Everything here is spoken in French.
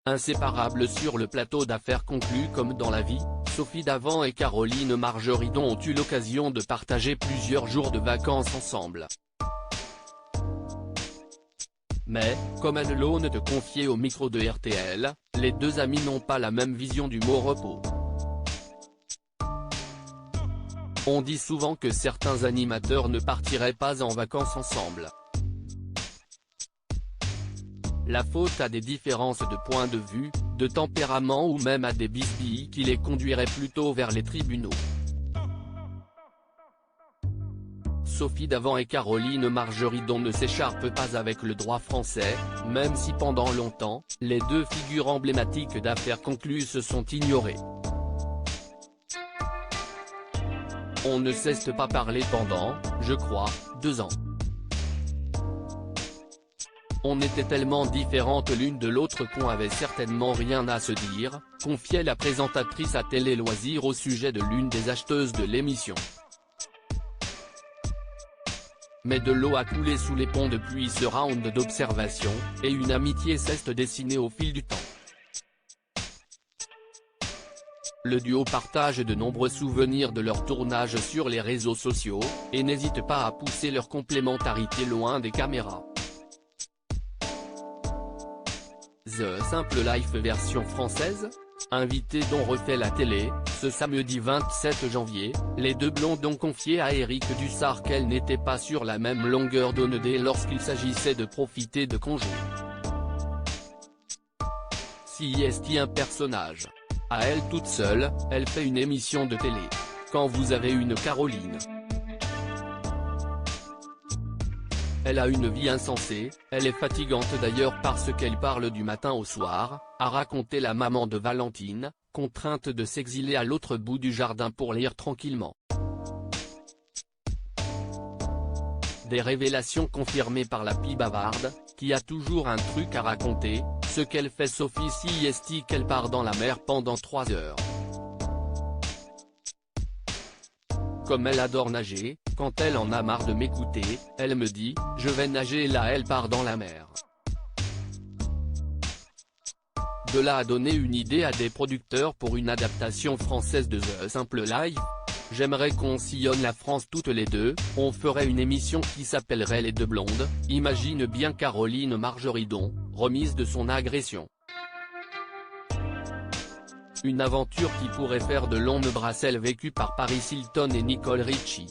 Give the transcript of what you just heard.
Inséparables sur le plateau d'affaires conclues comme dans la vie, Sophie Davant et Caroline Margeridon ont eu l'occasion de partager plusieurs jours de vacances ensemble. Mais, comme elles l'ont de confier au micro de RTL, les deux amies n'ont pas la même vision du mot repos. On dit souvent que certains animateurs ne partiraient pas en vacances ensemble. La faute à des différences de point de vue, de tempérament ou même à des bisbilles qui les conduiraient plutôt vers les tribunaux. Sophie Davant et Caroline Margeridon ne s'écharpent pas avec le droit français, même si pendant longtemps, les deux figures emblématiques d'affaires conclues se sont ignorées. On ne cesse pas parler pendant, je crois, 2 ans. On était tellement différentes l'une de l'autre qu'on avait certainement rien à se dire, confiait la présentatrice à Télé Loisirs au sujet de l'une des acheteuses de l'émission. Mais de l'eau a coulé sous les ponts depuis ce round d'observation, et une amitié s'est dessinée au fil du temps. Le duo partage de nombreux souvenirs de leur tournage sur les réseaux sociaux, et n'hésite pas à pousser leur complémentarité loin des caméras. The Simple Life version française. Invité dont refait la télé, ce samedi 27 janvier, les deux blondes ont confié à Éric Dussart qu'elles n'étaient pas sur la même longueur d'onde lorsqu'il s'agissait de profiter de congés. Si est un personnage. À elle toute seule, elle fait une émission de télé. Quand vous avez une Caroline. Elle a une vie insensée, elle est fatigante d'ailleurs parce qu'elle parle du matin au soir, a raconté la maman de Valentine, contrainte de s'exiler à l'autre bout du jardin pour lire tranquillement. Des révélations confirmées par la pie bavarde, qui a toujours un truc à raconter, ce qu'elle fait Sophie si est qu'elle part dans la mer pendant 3 heures. Comme elle adore nager, quand elle en a marre de m'écouter, elle me dit « je vais nager » là elle part dans la mer. De là à donner une idée à des producteurs pour une adaptation française de The Simple Life. J'aimerais qu'on sillonne la France toutes les deux, on ferait une émission qui s'appellerait Les Deux Blondes, imagine bien Caroline Margeridon, remise de son agression. Une aventure qui pourrait faire de l'ombre à celle vécue par Paris Hilton et Nicole Richie.